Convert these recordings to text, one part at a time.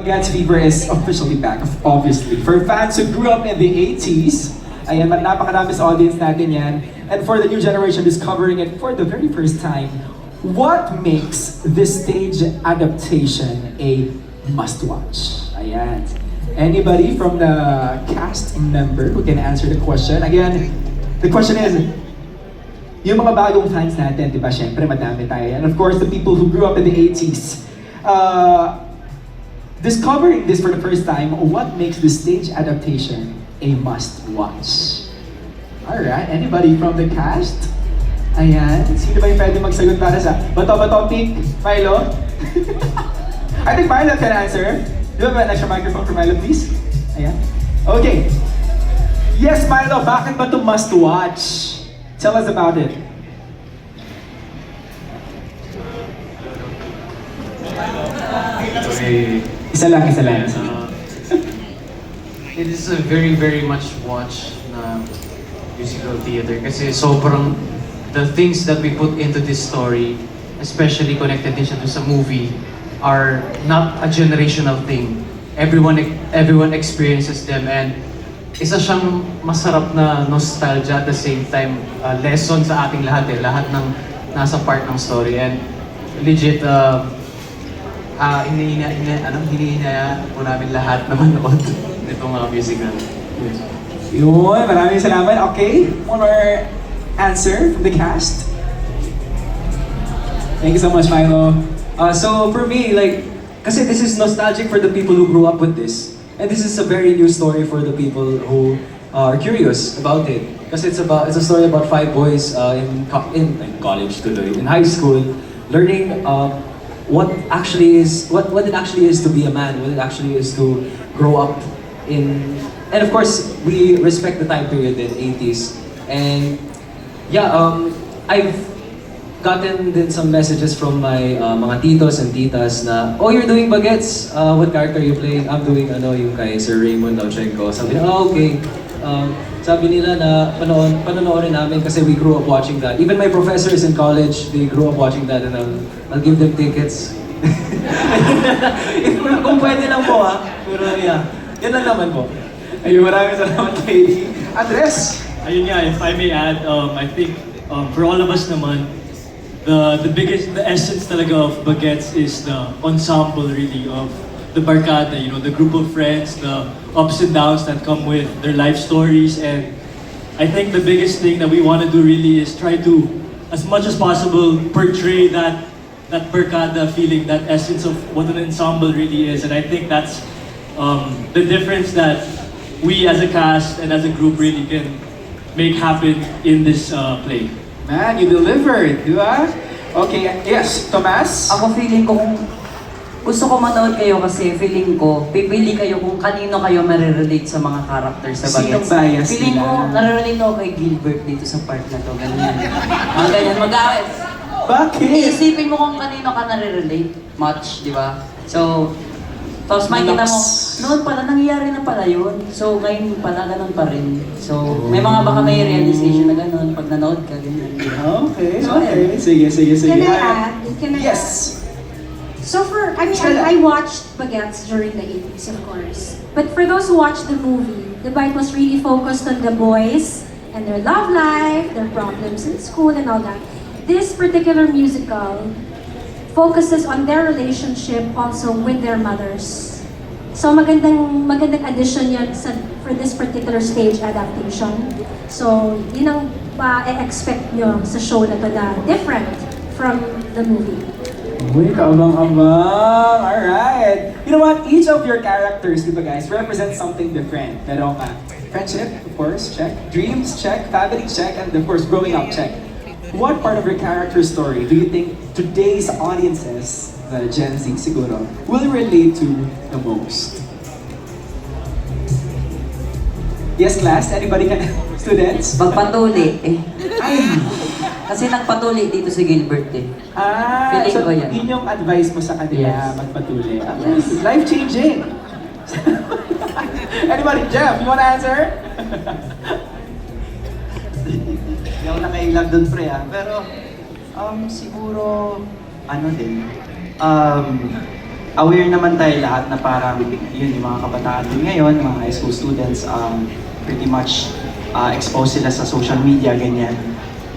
Gats Fever is officially back, obviously. For fans who grew up in the 80s, ayan, napakarami sa audience natin yan. And for the new generation discovering it for the very first time, what makes this stage adaptation a must-watch? Ayan. Anybody from the cast member who can answer the question? Again, the question is, yung mga bagong fans natin, di ba, syempre madami tayo. And of course, the people who grew up in the 80s, discovering this for the first time, what makes the stage adaptation a must-watch? Alright, anybody from the cast? Ayan, sino ba yung pwede magsagot para sa bato-bato pick? Milo? I think Milo can answer. Do you have an extra microphone for Milo, please? Ayan. Okay. Yes, Milo, bakit ba ito must-watch? Tell us about it. Okay. Isa lang, isa lang. It is a very, very much watch na musical theater kasi sobrang the things that we put into this story, especially connected din siya sa movie, are not a generational thing. Everyone experiences them, and isa siyang masarap na nostalgia at the same time lesson sa ating lahat lahat ng nasa part ng story, and legit hinihinaya po namin lahat na manood nitong musical. Yun, maraming salamat. Okay, one more answer from the cast. Thank you so much, Milo. So for me, like, kasi this is nostalgic for the people who grew up with this. And this is a very new story for the people who are curious about it. Kasi it's a story about five boys in college tuloy, in high school, learning what it actually is to be a man, what it actually is to grow up in. And of course, we respect the time period in 80s. And yeah, I've gotten din some messages from my mga titos and titas na, oh, you're doing Bagets, what character are you playing? I'm doing yung kay Sir Raymond Lauchenko. Sabi nila, oh, okay. Sabi nila na panonoorin namin kasi we grew up watching that. Even my professors in college, they grew up watching that, and I'll give them tickets. Kung pwede lang po pero yeah, yan lang naman po. Ayun, maraming salamat, Katie. Andres! Ayun nga, if I may add, I think for all of us naman, the essence talaga of Bagets is the ensemble really of the barkada, the group of friends, the ups and downs that come with their life stories. And I think the biggest thing that we want to do really is try to, as much as possible, portray that barkada feeling, that essence of what an ensemble really is. And I think that's the difference that we as a cast and as a group really can make happen in this play. Man, you delivered, di ba? Okay, yes, Tomas? Ako feeling ko gusto ko manood kayo kasi feeling ko, pipili kayo kung kanino kayo marirelate sa mga characters sa Bagets. Sinong bias Feeling ko, nila? narirelate ako kay Gilbert dito sa part na to, ganyan. Mga ganyan, mag-awit. Bakit? Iisipin mo kung kanino ka narirelate, much, di ba? So, tapos makikita mo, noon pala, nangyayari na pala yun. So, ngayon pala, ganun pa rin. So, may mga baka may realization na ganun pag nanood ka, ganyan. Okay, So, okay. Sige. Can I add? Can I Yes! add? So I watched Bagets during the 80s, of course. But for those who watched the movie, the bite was really focused on the boys and their love life, their problems in school and all that. This particular musical focuses on their relationship also with their mothers. So magandang addition yan for this particular stage adaptation. So yun ang pa-expect nyo sa show na to na different from the movie. Uy, kaabang-abang! Alright! You know what? Each of your characters, diba guys, represent something different. Pero friendship, of course, check. Dreams, check. Family, check. And of course, growing up, check. What part of your character story do you think today's audiences, the Gen Z siguro, will relate to the most? Yes, class? Anybody can? Students? Magpatuli eh. Ay! Kasi nagpatuli dito si Gilbert eh. Feeling So ko yan. yun yung advice mo sa kanila, Yes. magpatuloy. Yes. Life-changing! Anybody? Jeff, you wanna answer? Hindi ako nakailag dun pre pero siguro ano din aware naman tayo lahat na parang yun, yung mga kabataan din ngayon, yung mga high school students, pretty much exposed sila sa social media, ganyan.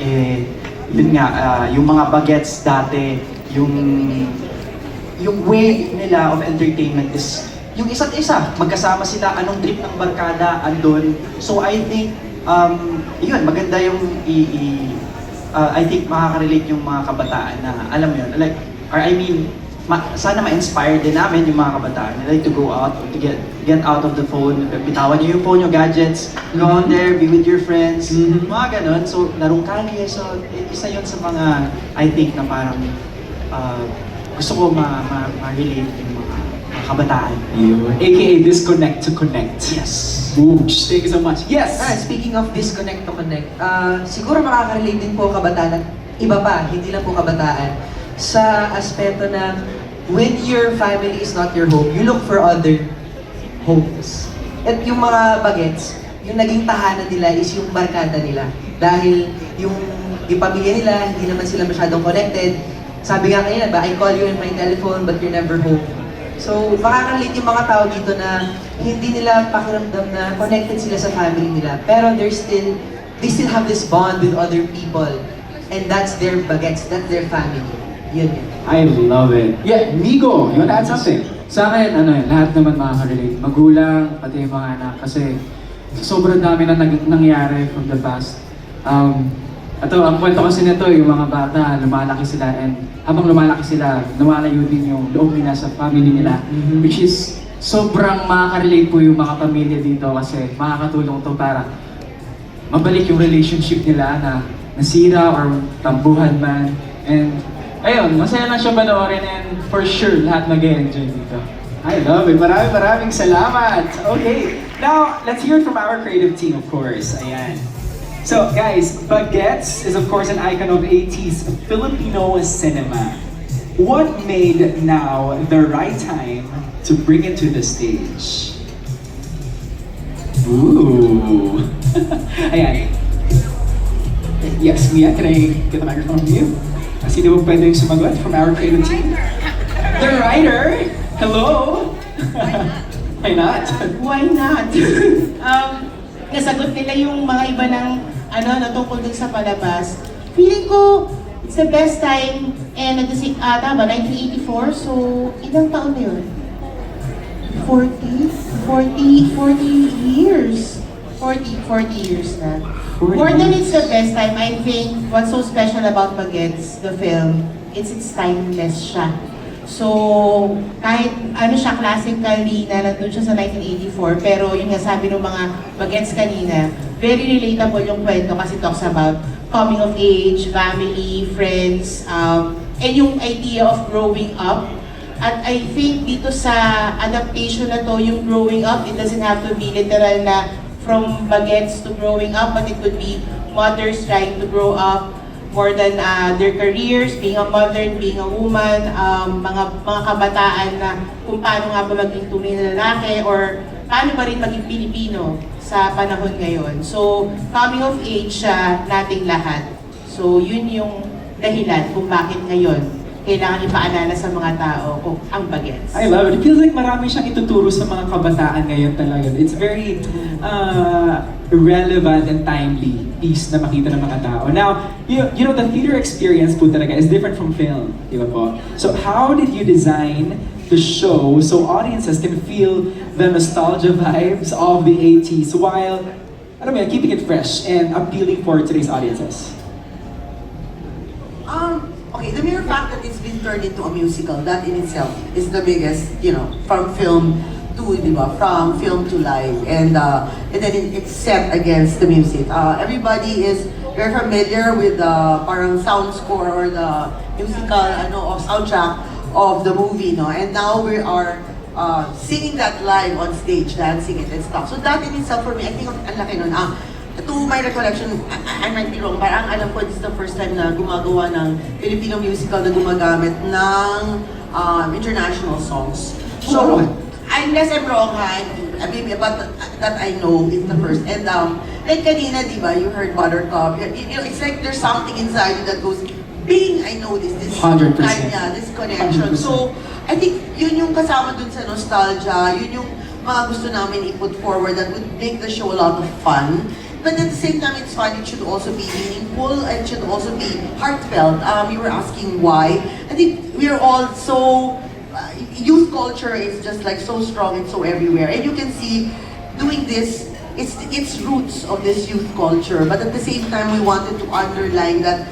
Eh, yun nga, yung mga bagets dati, yung way nila of entertainment is yung isa't isa. Magkasama sila, anong trip ng barkada, andun. So I think, yun, maganda yung I think makaka-relate yung mga kabataan na, alam mo yun, like, or I mean, sana ma-inspire din namin yung mga kabataan. Like to go out, to get out of the phone, bitawan nyo yung phone, yung gadgets, go out there, be with your friends, mga ganun. So, larong kalye, so isa yun sa mga, I think, na parang gusto ko ma-relate yung mga kabataan. Yun. AKA disconnect to connect. Yes. Boosh. Thank you so much. Yes! Speaking of disconnect to connect, siguro makaka-relate din po kabataan at iba pa, hindi lang po kabataan, sa aspeto na when your family is not your home, you look for other homes. At yung mga bagets, yung naging tahanan nila is yung barkada nila. Dahil yung pamilya nila, hindi naman sila masyadong connected. Sabi nga kanina ba, I call you in my telephone but you're never home. So, makaka-relate yung mga tao dito na hindi nila pakiramdam na connected sila sa family nila. Pero they still have this bond with other people. And that's their bagets, that's their family. Yun yun. I love it. Yeah, Migo, you wanna add something? Sa akin, lahat naman makaka-relate. Magulang, pati yung mga anak. Kasi sobrang dami na nangyari from the past. Ang kwento kasi nito, yung mga bata, lumalaki sila and habang lumalaki sila, lumalayo din yung loob nila sa family nila. Which is, sobrang makaka-relate po yung mga pamilya dito kasi makakatulong to para mabalik yung relationship nila na nasira or tambuhan man. And ayun, masaya lang siya panoorin and for sure, lahat mag-enjoy dito. I love it. Maraming salamat. Okay. Now, let's hear it from our creative team, of course. Ayan. So, guys, Bagets is of course an icon of 80s Filipino cinema. What made now the right time to bring it to the stage? Ooh. Ayan. Yes, Mia, can I get the microphone from you? Sino ba pwedeng sumagot from our creative team? The writer! Hello! Why not? Why not? Nasagot nila yung mga iba ng tungkol dun sa palabas. Feeling ko, it's the best time and at the same, tama, 1984, so ilang taon na yun? 40 years. 40 years na. More than it's the best time, I think what's so special about Bagets, the film, it's timeless siya. So, kahit siya classically na nandun siya sa 1984, pero yung nga sabi ng mga Bagets kanina, very relatable yung kwento kasi talks about coming of age, family, friends, and yung idea of growing up. At I think dito sa adaptation na to, yung growing up, it doesn't have to be literal na from Bagets to growing up, but it could be mothers trying to grow up more than their careers, being a mother, being a woman, mga kabataan na kung paano nga ba maging tunay na lalaki or paano ba rin maging Pilipino sa panahon ngayon. So, coming of age siya nating lahat. So, yun yung dahilan kung bakit ngayon kailangan ipaalala sa mga tao kung ang Bagets. I love it. It feels like marami siyang ituturo sa mga kabataan ngayon talaga. It's very relevant and timely piece na makita ng mga tao. Now, you know, the theater experience po talaga is different from film, di ba po? So how did you design the show so audiences can feel the nostalgia vibes of the 80s while, keeping it fresh and appealing for today's audiences? Okay, the mere fact that it's been turned into a musical, that in itself is the biggest, from film to, from film to live, and then it's set against the music. Everybody is very familiar with the parang sound score or the musical, soundtrack of the movie, no? And now we are singing that live on stage, dancing it and stuff. So that in itself for me, I think ang laki nun. To my recollection, I might be wrong, parang alam ko this is the first time na gumagawa ng Filipino musical na gumagamit ng international songs. So, unless I'm wrong, maybe about that I know is the first. And like kanina, di ba, you heard Buttercup. It's like there's something inside you that goes, bing, I know this 100%. This connection. 100%. So, I think yun yung kasama dun sa nostalgia, yun yung mga gusto namin i-put forward that would make the show a lot of fun. But at the same time, it's fun. It should also be meaningful and should also be heartfelt. You were asking why. I think we're all so youth culture is just like so strong and so everywhere, and you can see doing this. It's roots of this youth culture. But at the same time, we wanted to underline that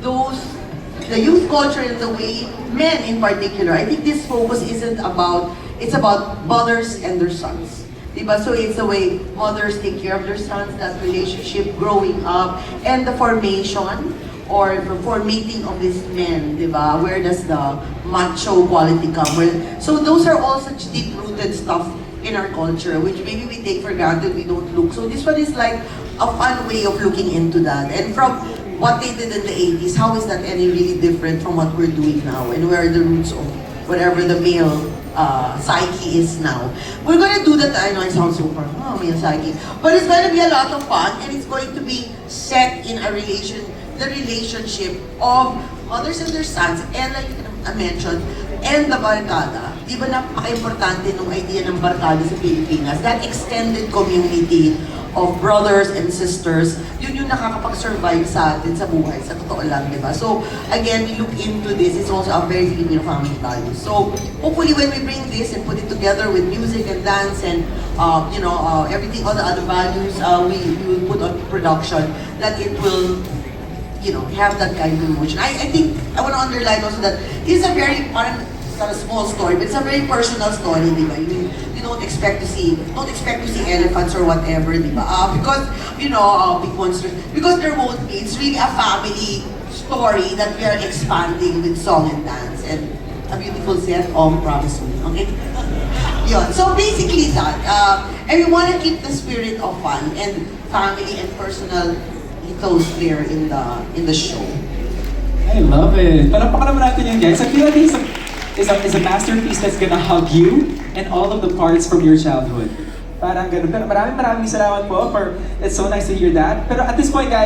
the youth culture in the way men in particular. I think this focus isn't about. It's about mothers and their sons. Diba? So it's the way mothers take care of their sons, that relationship growing up, and the formation or the formating of these men, diba? Where does the macho quality come? Well, so those are all such deep-rooted stuff in our culture, which maybe we take for granted, we don't look. So this one is like a fun way of looking into that. And from what they did in the 80s, how is that any really different from what we're doing now? And where are the roots of whatever the male psyche is now. We're gonna do that. I know I sound super, male psyche, but it's gonna be a lot of fun, and it's going to be set in the relationship of mothers and their sons, and like I mentioned, and the barkada. Di ba napaka-importante nung idea ng barkada sa Pilipinas? That extended community of brothers and sisters, yun yung nakakapag-survive sa atin sa buhay, sa totoo lang, di ba? So, again, we look into this, it's also a very Filipino family value. So, hopefully when we bring this and put it together with music and dance and, everything, all the other values, we will put on production, that it will, have that kind of emotion. I think, I want to underline also that it's a very, parang, it's not a small story, but it's a very personal story, di ba? You don't expect to see elephants or whatever, di ba? Because, big monsters, because there won't be. It's really a family story that we are expanding with song and dance. And a beautiful set, promise me, okay? Yun. So basically that, and we want to keep the spirit of fun and family and personal ethos there in the show. I love it. Palakpakan naman natin yun, guys. I feel like it's a masterpiece that's gonna hug you and all of the parts from your childhood. Parang ganun. Pero maraming salamat po for, it's so nice to hear that. Pero at this point, guys,